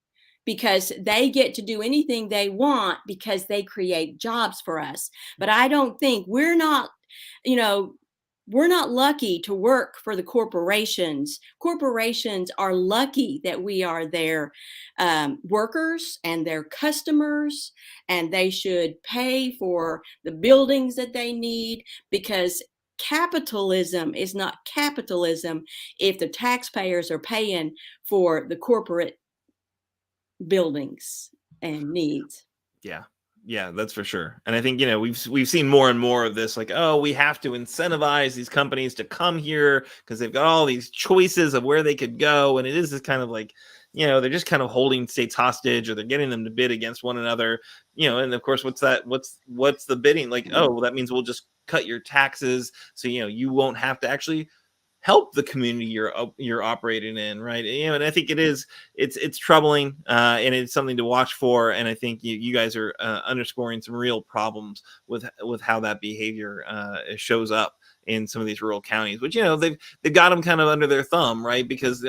because they get to do anything they want because they create jobs for us. But I don't think we're not lucky to work for the corporations. Corporations are lucky that we are their workers and their customers, and they should pay for the buildings that they need, because capitalism is not capitalism if the taxpayers are paying for the corporate buildings and needs. Yeah, that's for sure. And I think, we've seen more and more of this, like, oh, we have to incentivize these companies to come here because they've got all these choices of where they could go. And it is this kind of like, they're just kind of holding states hostage, or they're getting them to bid against one another, and of course, what's the bidding? Like, oh, well, that means we'll just cut your taxes. So, you won't have to actually help the community you're operating in, right? And I think it's troubling, and it's something to watch for. And I think you guys are underscoring some real problems with how that behavior shows up in some of these rural counties, which they've got them kind of under their thumb, right? Because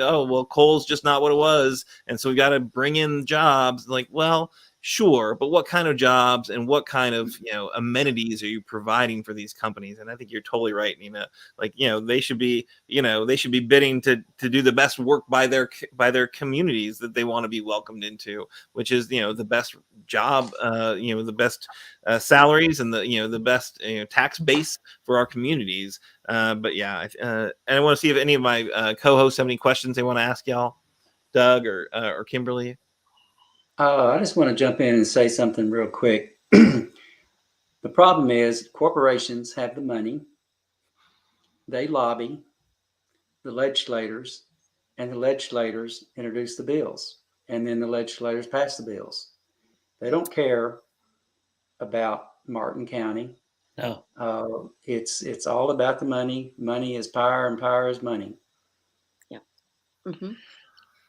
coal's just not what it was, and so we got to bring in jobs. Like, well, sure, but what kind of jobs and what kind of amenities are you providing for these companies? And I think you're totally right, Nina. Like, they should be bidding to do the best work by their communities that they want to be welcomed into, which is the best job, the best salaries, and the best tax base for our communities. But yeah, and I want to see if any of my co-hosts have any questions they want to ask y'all, Doug or Kimberly. I just want to jump in and say something real quick. The problem is corporations have the money. They lobby the legislators, and the legislators introduce the bills, and then the legislators pass the bills. They don't care about Martin County. No. It's all about the money. Money is power, and power is money. Yeah. Mm-hmm.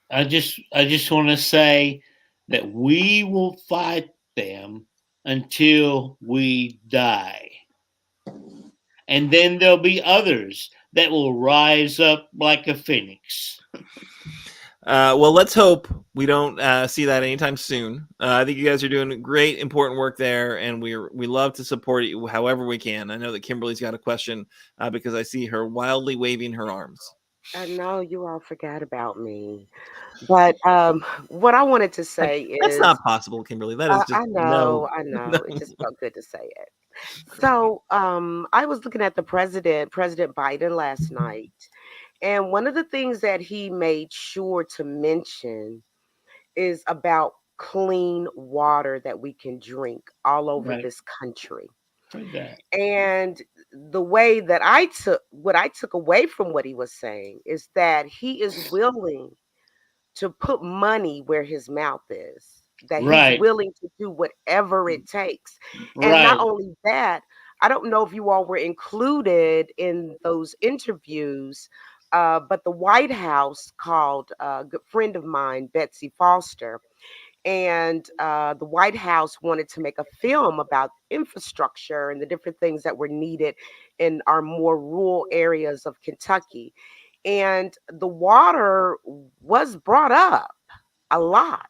I just want to say that we will fight them until we die. And then there'll be others that will rise up like a phoenix. Well, let's hope we don't see that anytime soon. I think you guys are doing great, important work there, and we love to support you however we can. I know that Kimberly's got a question because I see her wildly waving her arms. I know you all forgot about me. But what I wanted to say That's is, not possible, Kimberly. That is just I know, no. it just felt good to say it. So I was looking at President Biden last night, and one of the things that he made sure to mention is about clean water that we can drink all over Right. this country. Heard that. And the way that I took away from what he was saying is that he is willing to put money where his mouth is, that Right. he's willing to do whatever it takes. And Right. not only that, I don't know if you all were included in those interviews, but the White House called a good friend of mine, Betsy Foster, and the White House wanted to make a film about infrastructure and the different things that were needed in our more rural areas of Kentucky. And the water was brought up a lot.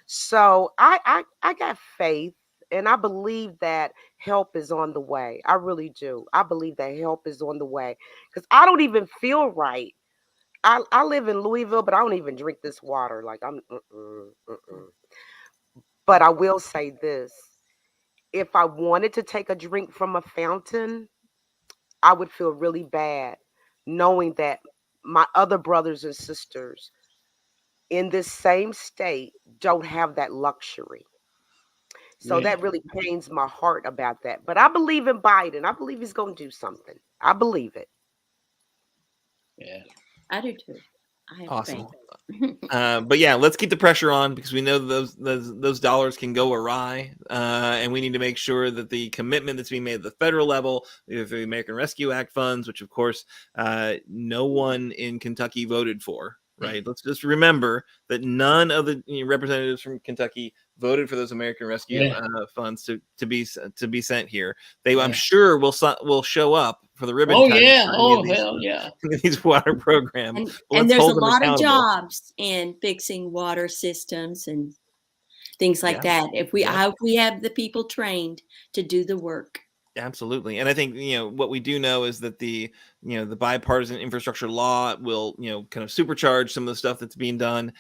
So I got faith, and I believe that help is on the way. I really do. I believe that help is on the way, because I don't even feel right. I live in Louisville, but I don't even drink this water. Like I'm. But I will say this. If I wanted to take a drink from a fountain, I would feel really bad knowing that my other brothers and sisters in this same state don't have that luxury. So Yeah. that really pains my heart about that. But I believe in Biden. I believe he's going to do something. I believe it. Yeah. I do too. I have Awesome. faith. But yeah, let's keep the pressure on because we know those dollars can go awry, and we need to make sure that the commitment that's being made at the federal level, either through the American Rescue Act funds, which of course no one in Kentucky voted for. Right. Let's just remember that none of the representatives from Kentucky voted for those American Rescue funds to be sent here. They, I'm sure, will show up for the ribbon Oh cutting yeah. for any Oh of these, hell yeah. these water programs. And, Let's and there's a hold them lot of accountable. jobs in fixing water systems and things like Yeah. that. If we, Yeah. I hope we have the people trained to do the work. Absolutely. And I think, what we do know is that the bipartisan infrastructure law will, kind of supercharge some of the stuff that's being done.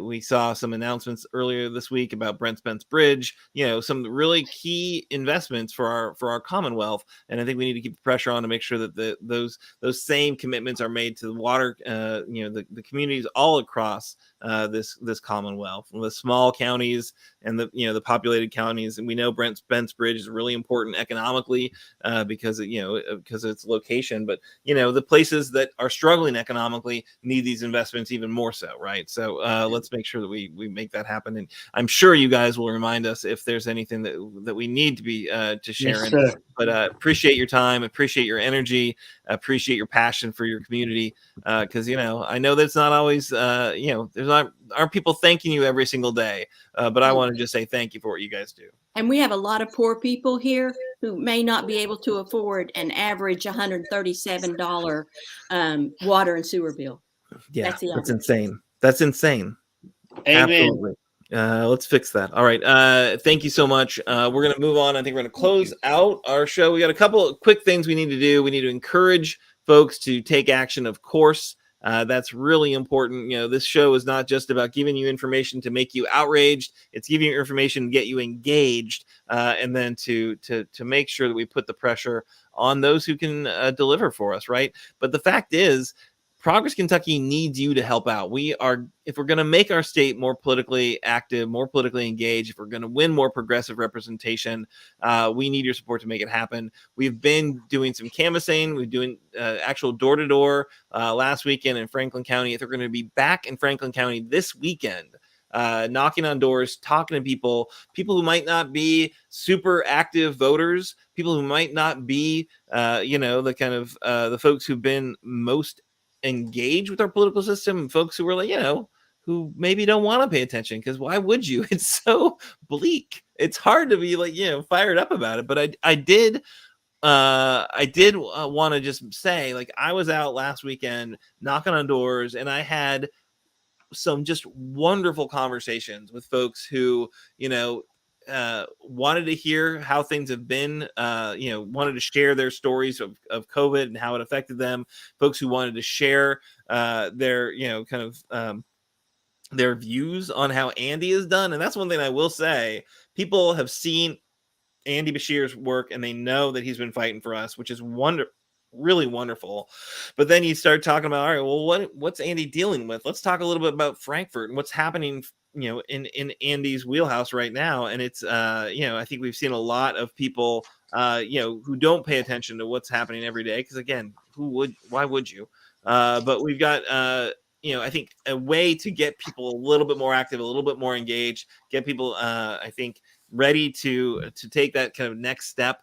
We saw some announcements earlier this week about Brent Spence Bridge, some really key investments for our Commonwealth. And I think we need to keep the pressure on to make sure that those same commitments are made to the water, the communities all across this Commonwealth, the small counties and the populated counties. And we know Brent Spence Bridge is really important economically because of its location, but the places that are struggling economically need these investments even more so, right? So let's make sure that we make that happen. And I'm sure you guys will remind us if there's anything that we need to be to share. Yes, But appreciate your time, appreciate your energy, appreciate your passion for your community. Because I know that it's not always aren't people thanking you every single day. But I want to just say thank you for what you guys do. And we have a lot of poor people here who may not be able to afford an average $137 water and sewer bill. Yeah, That's the that's average. insane. That's insane. Amen. Absolutely. Let's fix that. All right. Thank you so much. We're going to move on. I think we're going to close out our show. We got a couple of quick things we need to do. We need to encourage folks to take action, of course. That's really important. This show is not just about giving you information to make you outraged. It's giving you information to get you engaged, and then to make sure that we put the pressure on those who can deliver for us, right? But the fact is, Progress Kentucky needs you to help out. If we're going to make our state more politically active, more politically engaged, if we're going to win more progressive representation, we need your support to make it happen. We've been doing some canvassing. We're doing actual door-to-door last weekend in Franklin County. If we're going to be back in Franklin County this weekend, knocking on doors, talking to people who might not be super active voters, people who might not be, the kind of the folks who've been most engaged with our political system, folks who were like, who maybe don't want to pay attention, because why would you? It's so bleak. It's hard to be like, fired up about it. But I did want to just say, like, I was out last weekend knocking on doors, and I had some just wonderful conversations with folks who, wanted to hear how things have been, wanted to share their stories of COVID and how it affected them. Folks who wanted to share their, their views on how Andy is done. And that's one thing I will say. People have seen Andy Bashir's work and they know that he's been fighting for us, which is really wonderful. But then you start talking about, all right, well, what's Andy dealing with? Let's talk a little bit about Frankfort and what's happening, in Andy's wheelhouse right now. And it's, I think we've seen a lot of people, who don't pay attention to what's happening every day. Because again, why would you? But we've got, I think a way to get people a little bit more active, a little bit more engaged, get people, I think, ready to take that kind of next step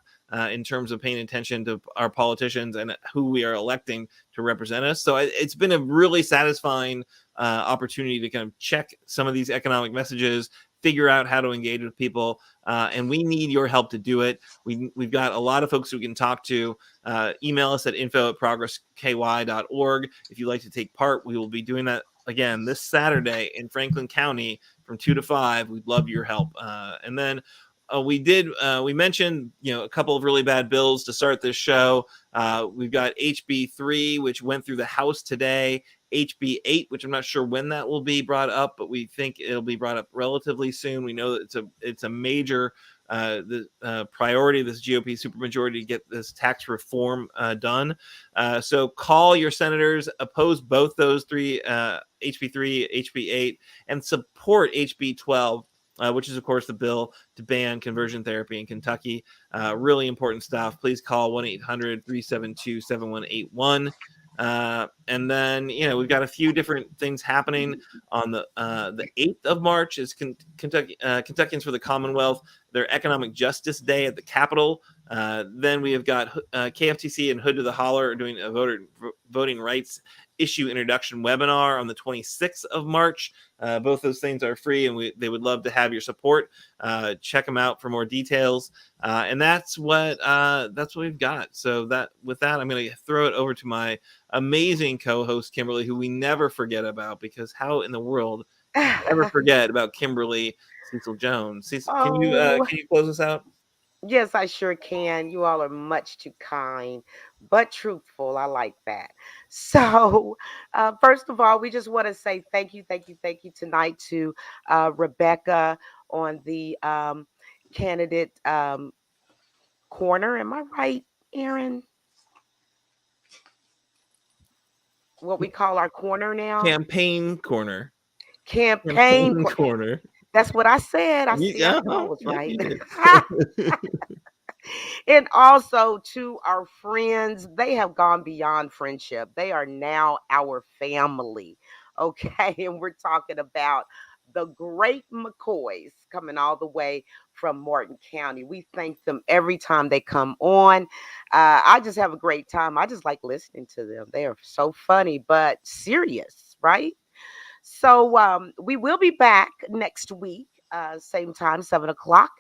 in terms of paying attention to our politicians and who we are electing to represent us. So it's been a really satisfying opportunity to kind of check some of these economic messages, figure out how to engage with people. And we need your help to do it. We've got a lot of folks who we can talk to. Email us at info@progressky.org. If you'd like to take part, we will be doing that again this Saturday in Franklin County from 2 to 5. We'd love your help. And then we mentioned, a couple of really bad bills to start this show. We've got HB3, which went through the House today. HB8, which I'm not sure when that will be brought up, but we think it'll be brought up relatively soon. We know that it's a major priority of this GOP supermajority to get this tax reform done. So call your senators, oppose both those three, HB3, HB8, and support HB12. Which is, of course, the bill to ban conversion therapy in Kentucky. Really important stuff. Please call 1-800-372-7181. And then, we've got a few different things happening on the 8th of March is Kentucky Kentuckians for the Commonwealth, their Economic Justice Day at the Capitol. Then we have got KFTC and Hood to the Holler are doing a voting rights issue introduction webinar on the 26th of March. Both those things are free, and they would love to have your support. Check them out for more details. And that's what we've got. So with that, I'm going to throw it over to my amazing co-host Kimberly, who we never forget about, because how in the world can you ever forget about Kimberly Cecil Jones? Cecil, can you close us out? Yes, I sure can. You all are much too kind, but truthful. I like that. So, first of all, we just want to say thank you, thank you, thank you tonight to Rebecca on the candidate corner. Am I right, Aaron? What we call our corner now? Campaign corner. Campaign corner. That's what I said. I know I was Yeah, right. you did. And also to our friends, they have gone beyond friendship. They are now our family. Okay. And we're talking about the great McCoys coming all the way from Morton County. We thank them every time they come on. I just have a great time. I just like listening to them. They are so funny, but serious, right? So we will be back next week, same time, 7 o'clock.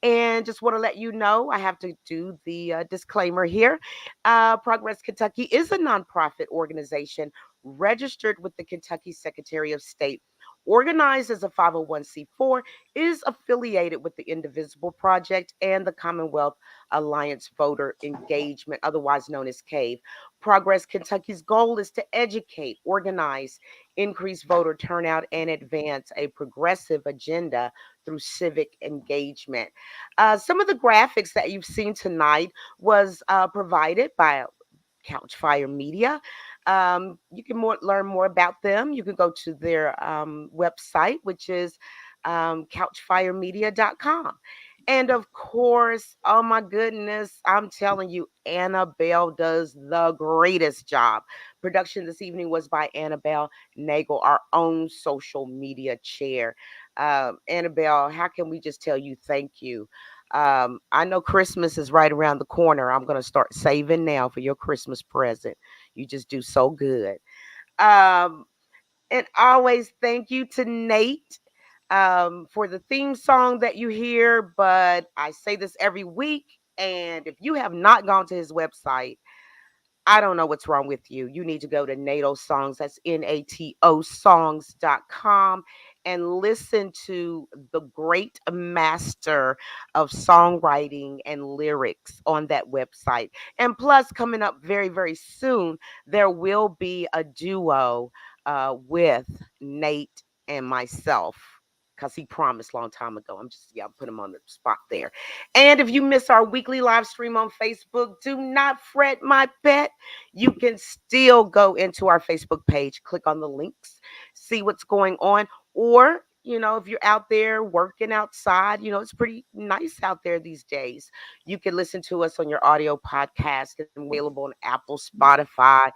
And just want to let you know, I have to do the disclaimer here. Progress Kentucky is a nonprofit organization registered with the Kentucky Secretary of State. Organized as a 501c4, is affiliated with the Indivisible Project and the Commonwealth Alliance Voter Engagement, otherwise known as CAVE. Progress Kentucky's goal is to educate, organize, increase voter turnout, and advance a progressive agenda through civic engagement. Some of the graphics that you've seen tonight was provided by Couchfire Media. You can learn more about them. You can go to their website, which is couchfiremedia.com. And of course, oh my goodness, I'm telling you, Annabelle does the greatest job. Production this evening was by Annabelle Nagel, our own social media chair. Annabelle, how can we just tell you thank you? I know Christmas is right around the corner. I'm going to start saving now for your Christmas present. You just do so good. Um, and always thank you to Nate for the theme song that you hear. But I say this every week. And if you have not gone to his website, I don't know what's wrong with you. You need to go to NATO Songs, that's NATO songs.com, and listen to the great master of songwriting and lyrics on that website. And plus, coming up very, very soon, there will be a duo with Nate and myself, because he promised a long time ago. I'm putting him on the spot there. And if you miss our weekly live stream on Facebook, do not fret, my pet. You can still go into our Facebook page, click on the links, see what's going on. Or, if you're out there working outside, it's pretty nice out there these days. You can listen to us on your audio podcast. It's available on Apple, Spotify,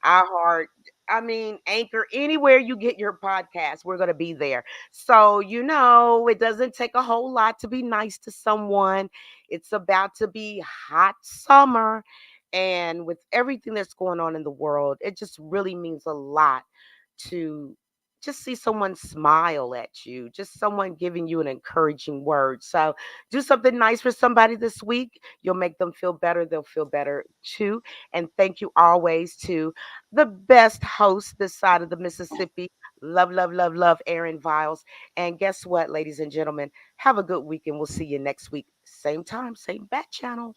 iHeart, Anchor, anywhere you get your podcast, we're going to be there. So, it doesn't take a whole lot to be nice to someone. It's about to be hot summer. And with everything that's going on in the world, it just really means a lot to just see someone smile at you, just someone giving you an encouraging word. So do something nice for somebody this week. You'll make them feel better. They'll feel better too. And thank you always to the best host this side of the Mississippi. Love, love, love, love, Aaron Viles. And guess what, ladies and gentlemen? Have a good week, and we'll see you next week. Same time, same bat channel.